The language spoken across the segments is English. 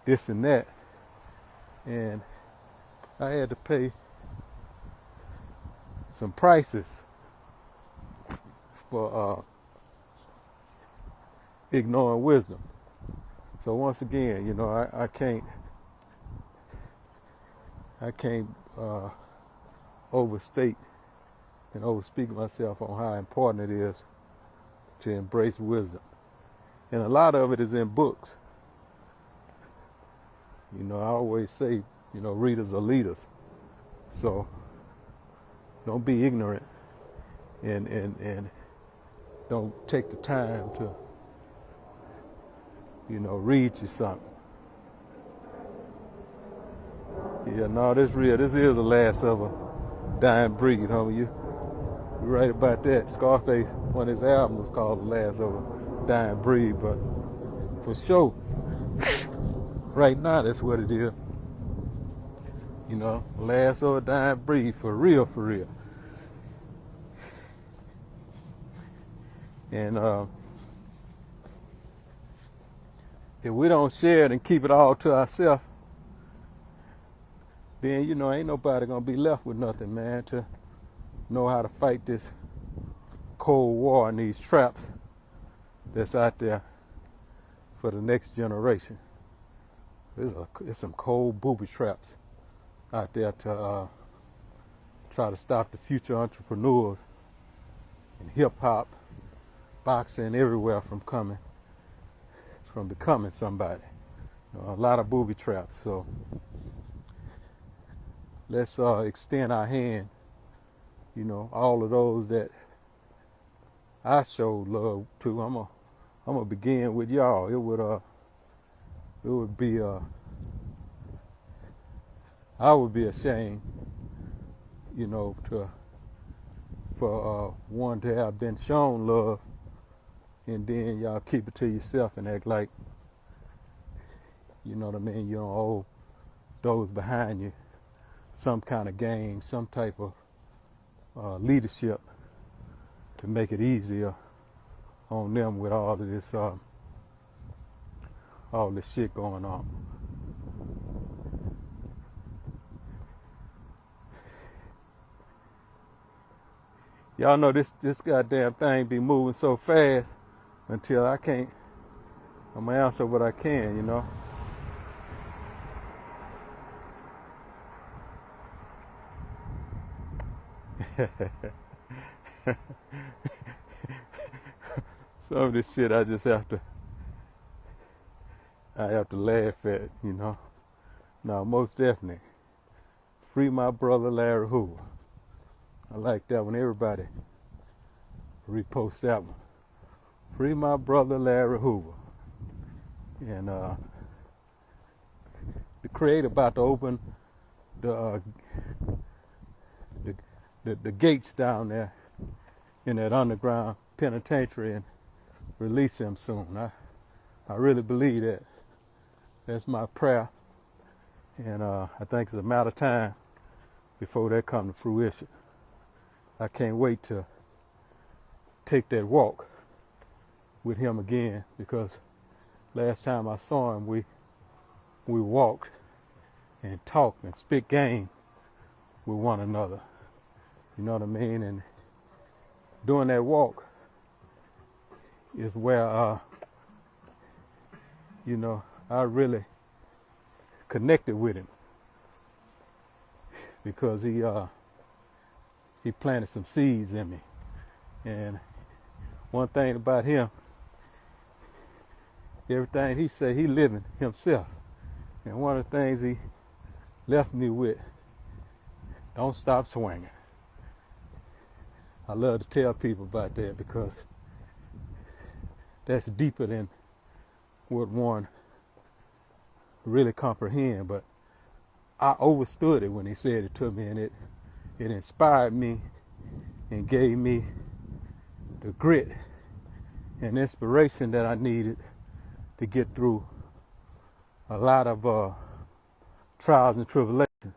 this and that. And I had to pay some prices for ignoring wisdom. So once again, I can't overstate and overspeak myself on how important it is to embrace wisdom. And a lot of it is in books. I always say, readers are leaders. So don't be ignorant and don't take the time to, read you something. Yeah, no, this real. This is the last of a dying breed, homie. You're right about that. Scarface, one of his albums was called The Last of a Dying Breed, but for sure, right now, that's what it is. Last of a dying breed, for real, for real. And if we don't share it and keep it all to ourselves, then, ain't nobody gonna be left with nothing, man, to know how to fight this Cold War and these traps that's out there for the next generation. There's some cold booby traps out there to try to stop the future entrepreneurs in hip hop, boxing, everywhere from becoming somebody. A lot of booby traps. So let's extend our hand. All of those that I showed love to. I'm gonna begin with y'all. It would be I would be ashamed, for one to have been shown love, and then y'all keep it to yourself and act like, you don't owe those behind you some kind of game, some type of leadership to make it easier on them with all this shit going on. Y'all know this goddamn thing be moving so fast until I'm gonna answer what I can, Some of this shit I have to laugh at, No, most definitely. Free my brother Larry Hoover. I like that one. Everybody repost that one. Free my brother Larry Hoover. And the creator about to open the gates down there in that underground penitentiary and release him soon. I really believe that. That's my prayer. And I think it's a matter of time before that comes to fruition. I can't wait to take that walk with him again, because last time I saw him, we walked and talked and spit game with one another. You know what I mean? And during that walk is where, I really connected with him, because he planted some seeds in me. And one thing about him, everything he said, he living himself. And one of the things he left me with, don't stop swinging. I love to tell people about that, because that's deeper than what one really comprehend. But I understood it when he said it to me, and it inspired me and gave me the grit and inspiration that I needed to get through a lot of trials and tribulations,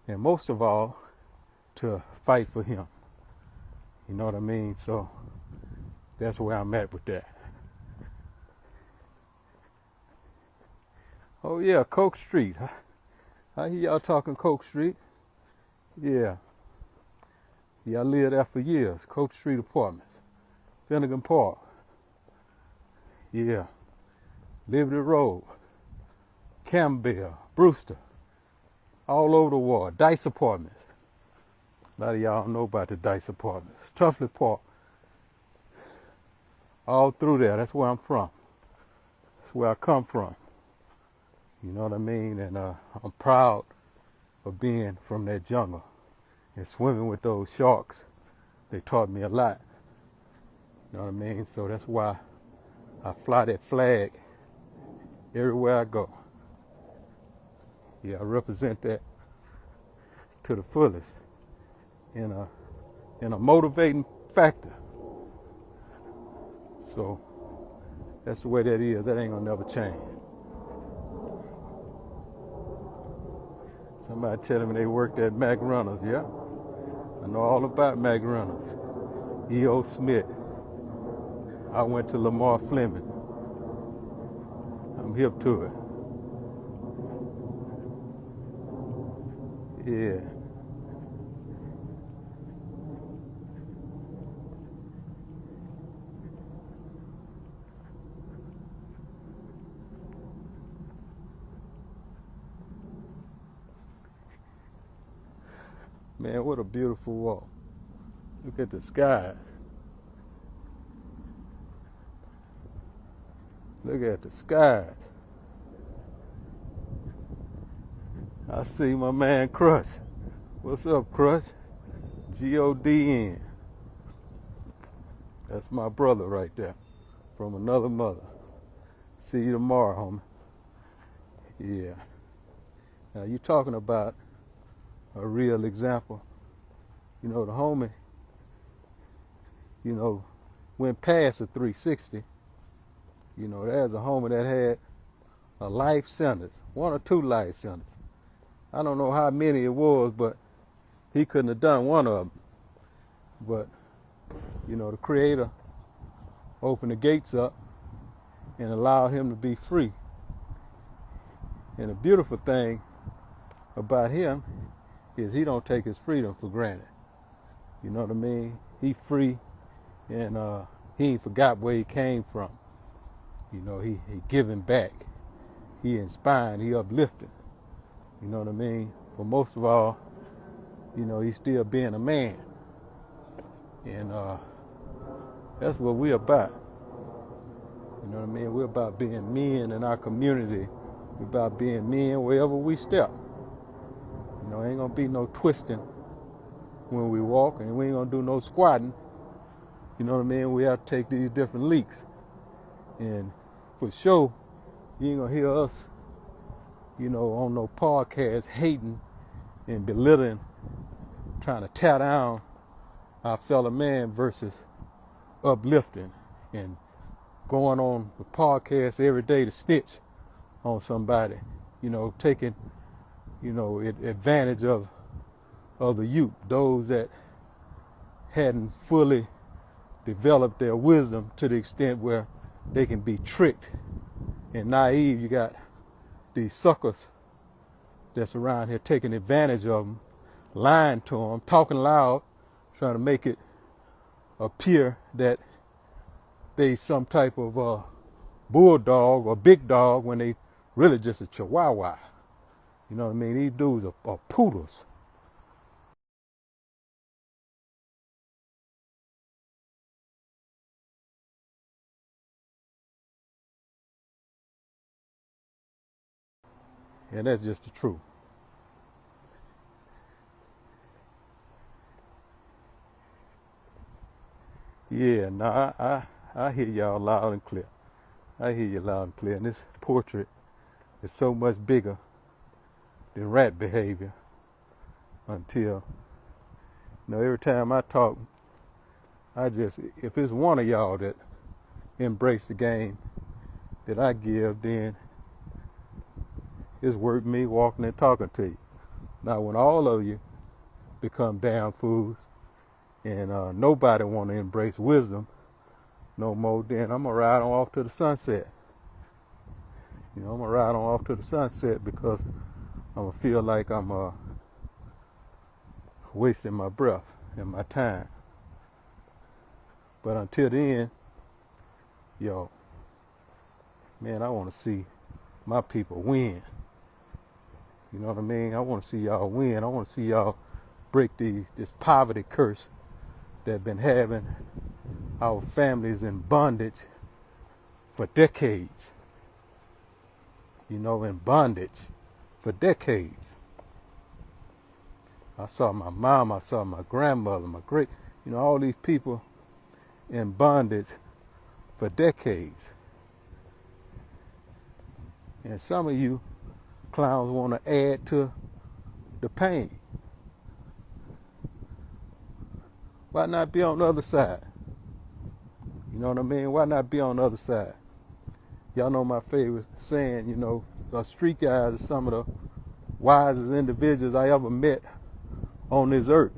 and most of all, to fight for him. You know what I mean? So that's where I'm at with that. Oh yeah, Coke Street. I hear y'all talking Coke Street. Yeah. Yeah, I lived there for years. Coke Street Apartments. Finnegan Park. Yeah. Liberty Road. Campbell. Brewster. All over the world. Dice Apartments. A lot of y'all don't know about the Dice Apartments. Tuffley Park. All through there. That's where I'm from. That's where I come from. You know what I mean? And I'm proud of being from that jungle and swimming with those sharks. They taught me a lot. You know what I mean? So that's why I fly that flag everywhere I go. Yeah, I represent that to the fullest in a motivating factor. So that's the way that is. That ain't gonna never change. Somebody telling me they worked at Mac Runners. Yeah, I know all about Mac Runners. E.O. Smith. I went to Lamar Fleming. I'm hip to it. Yeah. Man, what a beautiful walk. Look at the skies. Look at the skies. I see my man Crush. What's up, Crush? G-O-D-N. That's my brother right there. From another mother. See you tomorrow, homie. Yeah. Now you talking about a real example. You know, the homie, went past a 360. You know, there's a homie that had a life sentence, 1 or 2 life sentences. I don't know how many it was, but he couldn't have done one of them. But, the Creator opened the gates up and allowed him to be free. And the beautiful thing about him is he don't take his freedom for granted. You know what I mean? He free, and he ain't forgot where he came from. He giving back. He inspiring, he uplifting. You know what I mean? But most of all, he's still being a man. And that's what we're about. You know what I mean? We're about being men in our community. We're about being men wherever we step. Ain't gonna be no twisting when we walk, and we ain't gonna do no squatting. You know what I mean? We have to take these different leaks. And for sure, you ain't gonna hear us, on no podcast hating and belittling, trying to tear down our fellow man versus uplifting and going on the podcast every day to snitch on somebody, taking, advantage of the youth, those that hadn't fully developed their wisdom to the extent where they can be tricked and naive. You got these suckers that's around here taking advantage of them, lying to them, talking loud, trying to make it appear that they some type of bulldog or big dog when they really just a chihuahua. You know what I mean? These dudes are poodles. And that's just the truth. Yeah, no, I hear y'all loud and clear. I hear you loud and clear. And this portrait is so much bigger than rat behavior until, every time I talk, if it's one of y'all that embrace the game that I give, then it's worth me walking and talking to you. Now, when all of you become damn fools and nobody want to embrace wisdom no more, then I'm going to ride on off to the sunset. You know, I'm gonna ride on off to the sunset because I'm gonna feel like I'm wasting my breath and my time. But until then, yo, man, I want to see my people win. You know what I mean? I want to see y'all win. I want to see y'all break this poverty curse that been having our families in bondage for decades. You know, in bondage for decades. I saw my mom, I saw my grandmother, my great, you know, all these people in bondage for decades. And some of you clowns want to add to the pain. Why not be on the other side? You know what I mean? Why not be on the other side? Y'all know my favorite saying, you know, us street guys are some of the wisest individuals I ever met on this earth.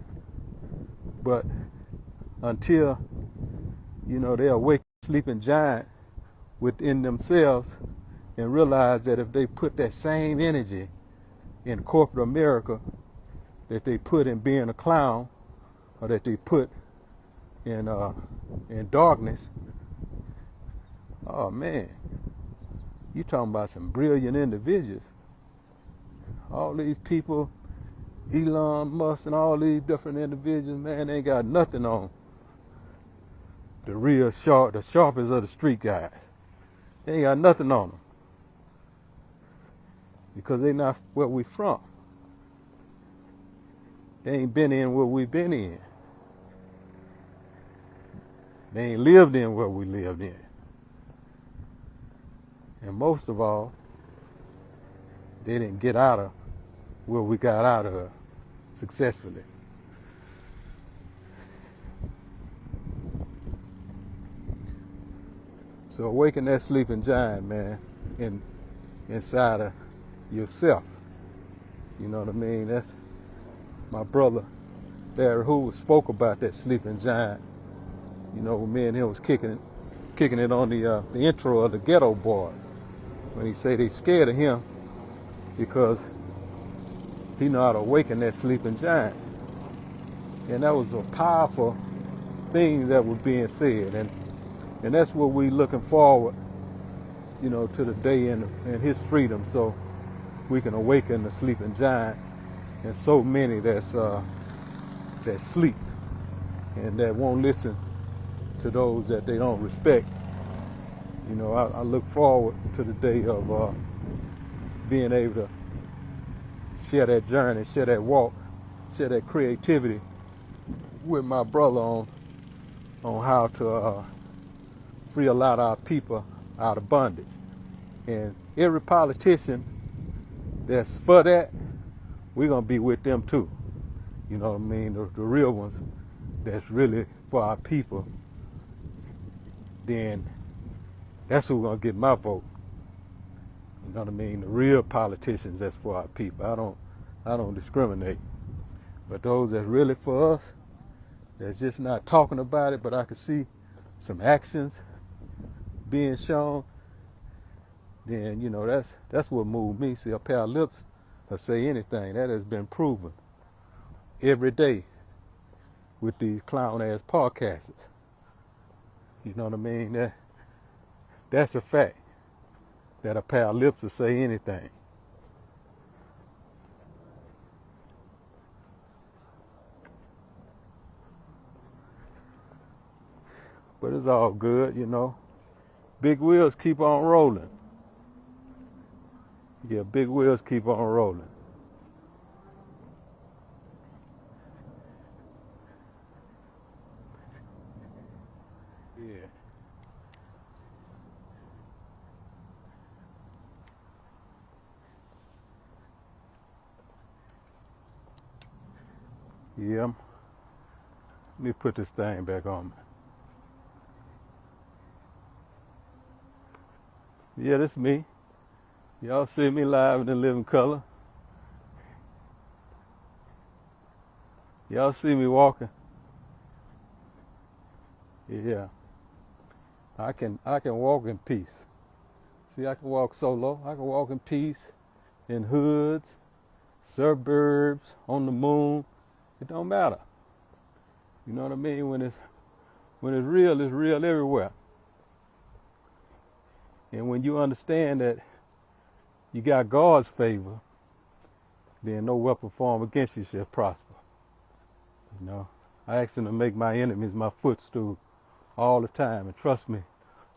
But until, you know, they awake a sleeping giant within themselves and realize that if they put that same energy in corporate America that they put in being a clown, or that they put in darkness, oh man, you talking about some brilliant individuals. All these people, Elon Musk and all these different individuals, man, they ain't got nothing on the real sharp, the sharpest of the street guys. They ain't got nothing on them because they not where we from. They ain't been in where we been in. They ain't lived in where we lived in. And most of all, they didn't get out of where we got out of successfully. So awaken that sleeping giant, man, inside of yourself. You know what I mean? That's my brother Larry Hoover spoke about that sleeping giant. You know, me and him was kicking it on the intro of the Ghetto Boys, when he say they scared of him because he know how to awaken that sleeping giant. And that was a powerful thing that was being said, and that's what we looking forward, you know, to the day in his freedom, so we can awaken the sleeping giant and so many that sleep and that won't listen to those that they don't respect. You know, I look forward to the day of being able to share that journey, share that walk, share that creativity with my brother on how to free a lot of our people out of bondage. And every politician that's for that, we're going to be with them too. You know what I mean? The real ones that's really for our people, then that's who's going to get my vote. You know what I mean? The real politicians that's for our people. I don't discriminate. But those that's really for us, that's just not talking about it, but I can see some actions being shown, then, you know, that's what moved me. See, a pair of lips will say anything. That has been proven every day with these clown-ass podcasters. You know what I mean? That's a fact, that a pair of lips will say anything. But it's all good, you know. Big wheels keep on rolling. Yeah, big wheels keep on rolling. Yeah. Yeah. Let me put this thing back on. Yeah, this me. Y'all see me live in the living color. Y'all see me walking. Yeah. I can walk in peace. See, I can walk solo. I can walk in peace, in hoods, suburbs, on the moon. It don't matter. You know what I mean? When it's real everywhere. And when you understand that you got God's favor, then no weapon formed against you shall prosper. You know, I ask him to make my enemies my footstool all the time. And trust me,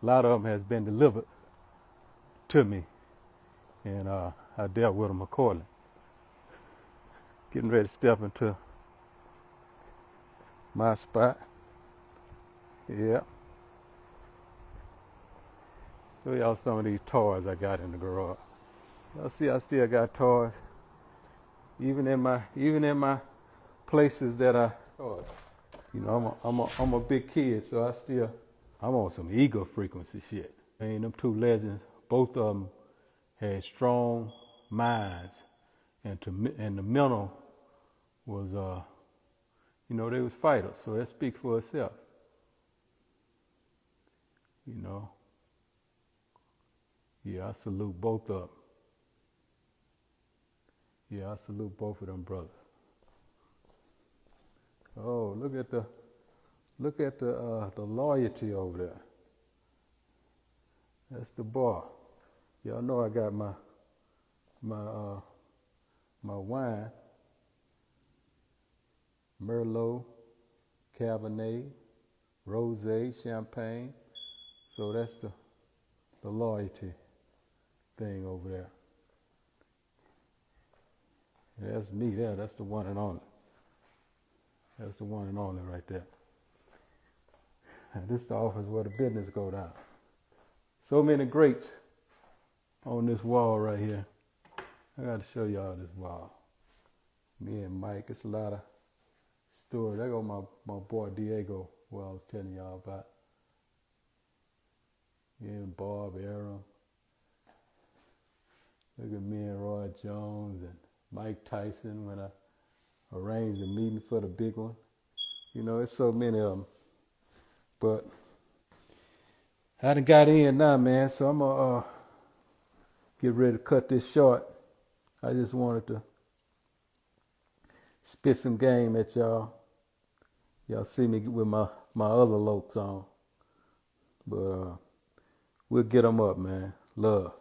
a lot of them has been delivered to me. And I dealt with them accordingly. Getting ready to step into my spot. Yeah. Show y'all some of these toys I got in the garage. Y'all see I still got toys. Even in my places that I toys. You know, I'm a big kid, so I'm on some ego frequency shit. And them two legends, both of them had strong minds, and the mental was you know, they was fighters, so that speaks for itself. You know. Yeah, I salute both of them. Yeah, I salute both of them brothers. Oh, look at the loyalty over there. That's the bar. Y'all know I got my wine, Merlot, Cabernet, Rosé, Champagne. So that's the loyalty thing over there. Yeah, that's me there. That's the one and only. That's the one and only right there. And this is the office where the business go down. So many greats on this wall right here. I got to show y'all this wall. Me and Mike, it's a lot of stories. There go my boy Diego, who I was telling y'all about. Me and Bob, Aaron. Look at me and Roy Jones and Mike Tyson when I arranged a meeting for the big one. You know, it's so many of them. But I done got in now, man, so I'm going to get ready to cut this short. I just wanted to spit some game at y'all. Y'all see me with my other lokes on. But we'll get them up, man. Love.